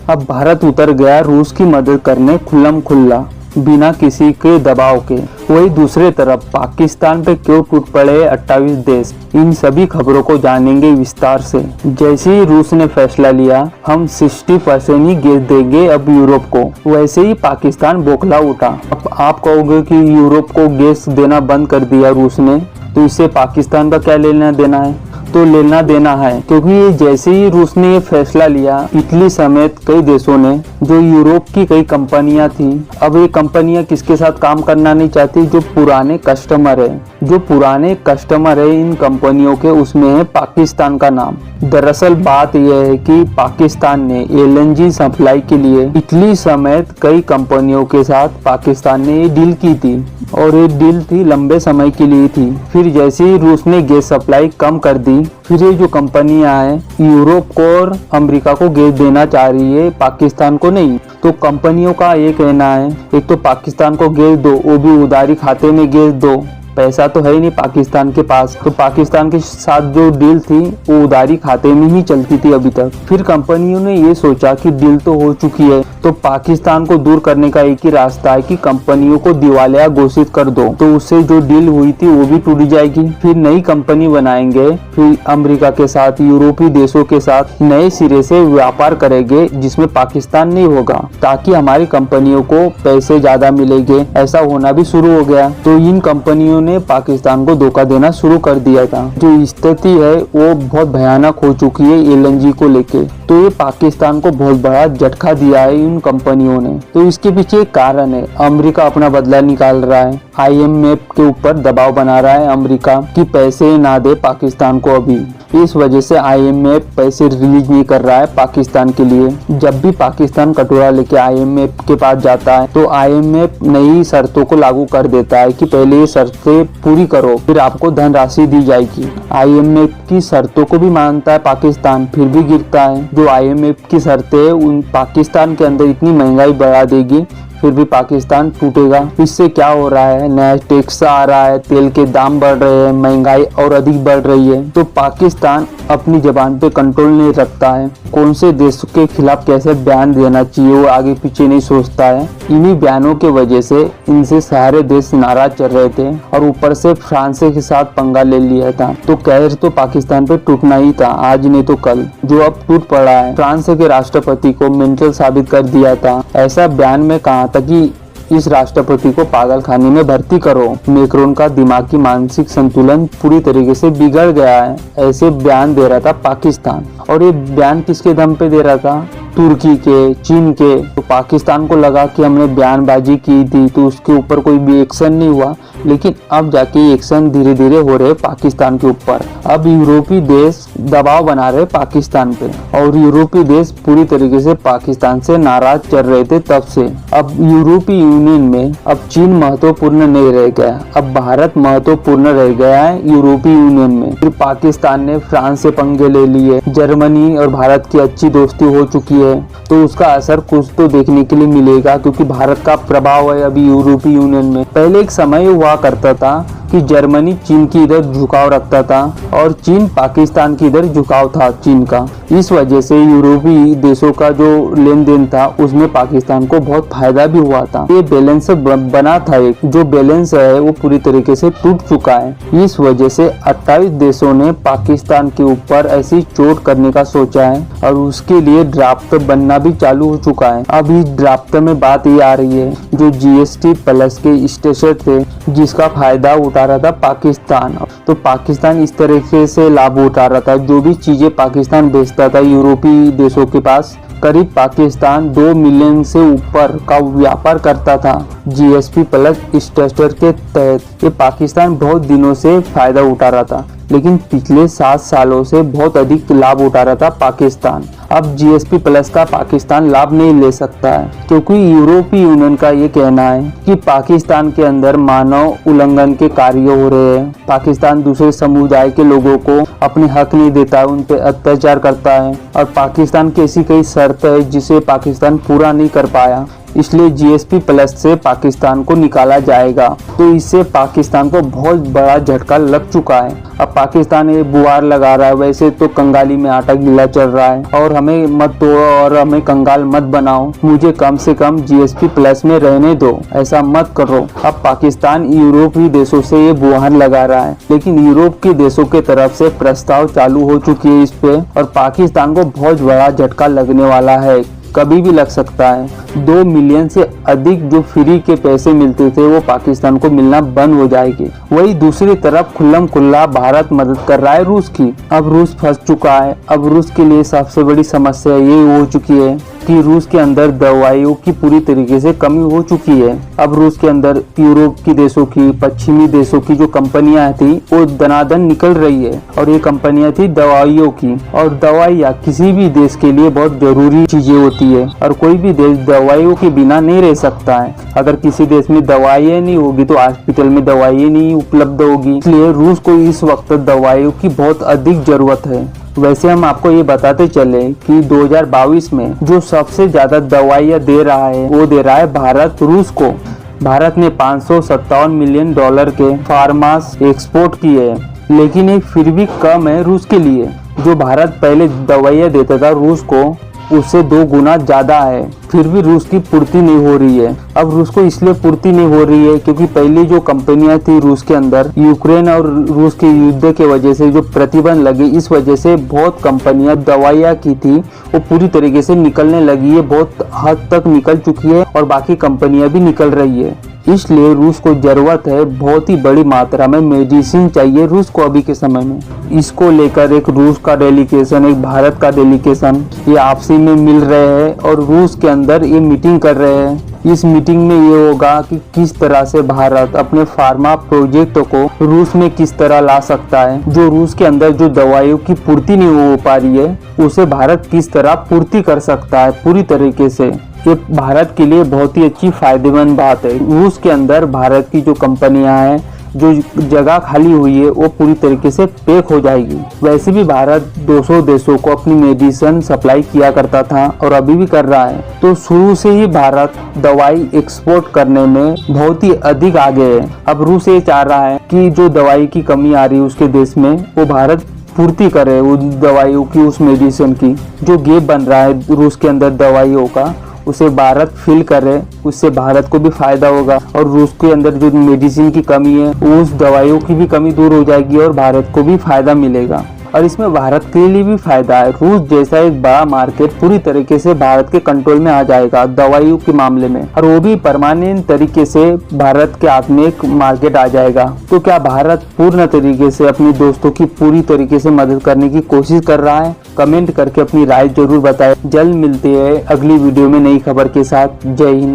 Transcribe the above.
अब भारत उतर गया रूस की मदद करने खुल्लम खुल्ला, बिना किसी के दबाव के। वही दूसरे तरफ पाकिस्तान पे क्यों टूट पड़े 28 देश, इन सभी खबरों को जानेंगे विस्तार से। जैसे ही रूस ने फैसला लिया हम 60% ही गैस देंगे अब यूरोप को, वैसे ही पाकिस्तान बौखला उठा। अब आप कहोगे कि यूरोप को गैस देना बंद कर दिया रूस ने, तो इससे पाकिस्तान का क्या लेना देना है? तो लेना देना है, क्योंकि जैसे ही रूस ने ये फैसला लिया, इटली समेत कई देशों ने, जो यूरोप की कई कंपनियां थी, अब ये कंपनियां किसके साथ काम करना नहीं चाहती? जो पुराने कस्टमर है, जो पुराने कस्टमर है इन कंपनियों के, उसमें है पाकिस्तान का नाम। दरअसल बात यह है कि पाकिस्तान ने एलएनजी सप्लाई के लिए इटली समेत कई कंपनियों के साथ पाकिस्तान ने ये डील की थी, और ये डील थी लंबे समय के लिए थी। फिर जैसे ही रूस ने गैस सप्लाई कम कर दी, फिर ये जो कंपनियां हैं यूरोप को और अमेरिका को गैस देना चाह रही है, पाकिस्तान को नहीं। तो कंपनियों का ये कहना है, एक तो पाकिस्तान को गैस दो, वो भी उधारी खाते में गैस दो, पैसा तो है ही नहीं पाकिस्तान के पास। तो पाकिस्तान के साथ जो डील थी वो उधारी खाते में ही चलती थी अभी तक। फिर कंपनियों ने ये सोचा कि डील तो हो चुकी है, तो पाकिस्तान को दूर करने का एक ही रास्ता है कि कंपनियों को दिवालिया घोषित कर दो, तो उससे जो डील हुई थी वो भी टूट जाएगी। फिर नई कंपनी बनाएंगे, फिर अमेरिका के साथ, यूरोपीय देशों के साथ नए सिरे से व्यापार करेंगे जिसमें पाकिस्तान नहीं होगा, ताकि हमारी कंपनियों को पैसे ज्यादा मिलेंगे। ऐसा होना भी शुरू हो गया। तो इन कंपनियों ने पाकिस्तान को धोखा देना शुरू कर दिया था। जो स्थिति है वो बहुत भयानक हो चुकी है एलएनजी को लेके। तो ये पाकिस्तान को बहुत बड़ा झटका दिया है इन कंपनियों ने। तो इसके पीछे एक कारण है, अमेरिका अपना बदला निकाल रहा है। आईएमएफ के ऊपर दबाव बना रहा है अमेरिका कि पैसे ना दे पाकिस्तान को अभी। इस वजह से आईएमएफ पैसे रिलीज नहीं कर रहा है पाकिस्तान के लिए। जब भी पाकिस्तान कटोरा लेके आईएमएफ के पास जाता है, तो आईएमएफ नई शर्तों को लागू कर देता है कि पहले ये शर्तें पूरी करो, फिर आपको धनराशि दी जाएगी। आईएमएफ की शर्तों को भी मानता है पाकिस्तान, फिर भी गिरता है। जो आईएमएफ की शर्तें उन पाकिस्तान के अंदर इतनी महंगाई बढ़ा देगी, फिर भी पाकिस्तान टूटेगा। इससे क्या हो रहा है, नया टैक्स आ रहा है, तेल के दाम बढ़ रहे हैं, महंगाई और अधिक बढ़ रही है। तो पाकिस्तान अपनी जबान पे कंट्रोल नहीं रखता है, कौन से देश के खिलाफ कैसे बयान देना चाहिए वो आगे पीछे नहीं सोचता है। इन्हीं बयानों के वजह से इनसे सारे देश नाराज चल रहे थे, और ऊपर से फ्रांस के साथ पंगा ले लिया था। तो कहर तो पाकिस्तान पे टूटना ही था, आज नहीं तो कल। जो अब टूट पड़ा है, फ्रांस के राष्ट्रपति को मेंटल साबित कर दिया था। ऐसा बयान में कहा था कि इस राष्ट्रपति को पागल खाने में भर्ती करो, मैक्रोन का दिमागी मानसिक संतुलन पूरी तरीके से बिगड़ गया है। ऐसे बयान दे रहा था पाकिस्तान। और ये बयान किसके दम पे दे रहा था? तुर्की के, चीन के। तो पाकिस्तान को लगा कि हमने बयानबाजी की थी तो उसके ऊपर कोई भी एक्शन नहीं हुआ, लेकिन अब जाके एक्शन धीरे धीरे हो रहे पाकिस्तान के ऊपर। अब यूरोपीय देश दबाव बना रहे पाकिस्तान पे, और यूरोपीय देश पूरी तरीके से पाकिस्तान से नाराज चल रहे थे तब से। अब यूरोपीय यूनियन में अब चीन महत्वपूर्ण नहीं रह गया, अब भारत महत्वपूर्ण रह गया है यूरोपीय यूनियन में। फिर पाकिस्तान ने फ्रांस से पंगे ले लिए, जर्मनी और भारत की अच्छी दोस्ती हो चुकी है, तो उसका असर कुछ तो देखने के लिए मिलेगा, क्योंकि भारत का प्रभाव है अभी यूरोपीय यूनियन में। पहले एक समय हुआ करता था कि जर्मनी चीन की इधर झुकाव रखता था, और चीन पाकिस्तान की इधर झुकाव था चीन का। इस वजह से यूरोपीय देशों का जो लेन देन था उसमें पाकिस्तान को बहुत फायदा भी हुआ था। ये बैलेंस बना था, एक जो बैलेंस है वो पूरी तरीके से टूट चुका है। इस वजह से 28 देशों ने पाकिस्तान के ऊपर ऐसी चोट करने का सोचा है, और उसके लिए ड्राफ्ट बनना भी चालू हो चुका है। अभी ड्राफ्ट में बात ये आ रही है, जो जीएसटी प्लस के स्टेशन थे जिसका फायदा उठा रहा था पाकिस्तान, तो पाकिस्तान इस तरीके से लाभ उठा रहा था। जो भी चीजें पाकिस्तान बेचता था यूरोपीय देशों के पास, करीब पाकिस्तान 2 मिलियन से ऊपर का व्यापार करता था जीएसपी प्लस स्टेटस के तहत। ये पाकिस्तान बहुत दिनों से फायदा उठा रहा था, लेकिन पिछले 7 सालों से बहुत अधिक लाभ उठा रहा था पाकिस्तान। अब जीएसपी प्लस का पाकिस्तान लाभ नहीं ले सकता है, क्योंकि यूरोपीय यूनियन का ये कहना है कि पाकिस्तान के अंदर मानव उल्लंघन के कार्य हो रहे हैं। पाकिस्तान दूसरे समुदाय के लोगों को अपने हक नहीं देता है, उन पे अत्याचार करता है, और पाकिस्तान की ऐसी कई शर्त है जिसे पाकिस्तान पूरा नहीं कर पाया। इसलिए जीएसपी प्लस से पाकिस्तान को निकाला जाएगा। तो इससे पाकिस्तान को बहुत बड़ा झटका लग चुका है। अब पाकिस्तान ये बुआर लगा रहा है, वैसे तो कंगाली में आटा गीला चल रहा है और हमें मत तोड़ो और हमें कंगाल मत बनाओ, मुझे कम से कम जीएसपी प्लस में रहने दो, ऐसा मत करो। अब पाकिस्तान यूरोपीय देशों से ये बुआर लगा रहा है, लेकिन यूरोप के देशों के तरफ से प्रस्ताव चालू हो चुकी है इस पे और पाकिस्तान को बहुत बड़ा झटका लगने वाला है, कभी भी लग सकता है। 2 मिलियन से अधिक जो फ्री के पैसे मिलते थे वो पाकिस्तान को मिलना बंद हो जाएंगे। वही दूसरी तरफ खुल्लम खुल्ला भारत मदद कर रहा है रूस की। अब रूस फंस चुका है। अब रूस के लिए सबसे बड़ी समस्या ये हो चुकी है कि रूस के अंदर दवाइयों की पूरी तरीके से कमी हो चुकी है। अब रूस के अंदर यूरोप की देशों की, पश्चिमी देशों की जो कंपनियां थी वो दनादन निकल रही है और ये कंपनियां थी दवाइयों की, और दवाइयाँ किसी भी देश के लिए बहुत जरूरी चीजें होती है और कोई भी देश दवाइयों के बिना नहीं रह सकता है। अगर किसी देश में दवाइयाँ नहीं होगी तो हॉस्पिटल में दवाइयाँ नहीं उपलब्ध होगी, इसलिए रूस को इस वक्त दवाइयों की बहुत अधिक जरूरत है। वैसे हम आपको ये बताते चले कि 2022 में जो सबसे ज्यादा दवाइयाँ दे रहा है वो दे रहा है भारत रूस को। भारत ने $557 मिलियन के फार्मास एक्सपोर्ट किए हैं, लेकिन ये फिर भी कम है रूस के लिए। जो भारत पहले दवाइयाँ देता था रूस को उससे 2 गुना ज्यादा है, फिर भी रूस की पूर्ति नहीं हो रही है। अब रूस को इसलिए पूर्ति नहीं हो रही है क्योंकि पहले जो कंपनियां थी रूस के अंदर, यूक्रेन और रूस के युद्ध के वजह से जो प्रतिबंध लगे, इस वजह से बहुत कंपनियां दवाइयाँ की थी वो पूरी तरीके से निकलने लगी है, बहुत हद तक निकल चुकी है और बाकी कंपनियां भी निकल रही है। इसलिए रूस को जरूरत है, बहुत ही बड़ी मात्रा में मेडिसिन चाहिए रूस को अभी के समय में। इसको लेकर एक रूस का डेलीगेशन, एक भारत का डेलीगेशन ये आपसी में मिल रहे हैं और रूस के अंदर ये मीटिंग कर रहे हैं। इस मीटिंग में ये होगा कि किस तरह से भारत अपने फार्मा प्रोजेक्ट को रूस में किस तरह ला सकता है। जो रूस के अंदर जो दवाइयों की पूर्ति नहीं हो पा रही है उसे भारत किस तरह पूर्ति कर सकता है पूरी तरीके से। ये भारत के लिए बहुत ही अच्छी फायदेमंद बात है। रूस के अंदर भारत की जो कंपनियां हैं, जो जगह खाली हुई है वो पूरी तरीके से पैक हो जाएगी। वैसे भी भारत 200 देशों को अपनी मेडिसिन सप्लाई किया करता था और अभी भी कर रहा है, तो शुरू से ही भारत दवाई एक्सपोर्ट करने में बहुत ही अधिक आगे है। अब रूस ये चाह रहा है कि जो दवाई की कमी आ रही है उसके देश में वो भारत पूर्ति करे, उन दवाइयों की, उस मेडिसिन की। जो गैप बन रहा है रूस के अंदर दवाइयों का उसे भारत फिल करे, उससे भारत को भी फायदा होगा और रूस के अंदर जो मेडिसिन की कमी है उस दवाइयों की भी कमी दूर हो जाएगी और भारत को भी फायदा मिलेगा। और इसमें भारत के लिए भी फायदा है। रूस जैसा एक बड़ा मार्केट पूरी तरीके से भारत के कंट्रोल में आ जाएगा दवाइयों के मामले में, और वो भी परमानेंट तरीके से भारत के हाथ में एक मार्केट आ जाएगा। तो क्या भारत पूर्ण तरीके से अपने दोस्तों की पूरी तरीके से मदद करने की कोशिश कर रहा है? कमेंट करके अपनी राय जरूर बताएं। जल्द मिलते हैं अगली वीडियो में नई खबर के साथ। जय हिंद।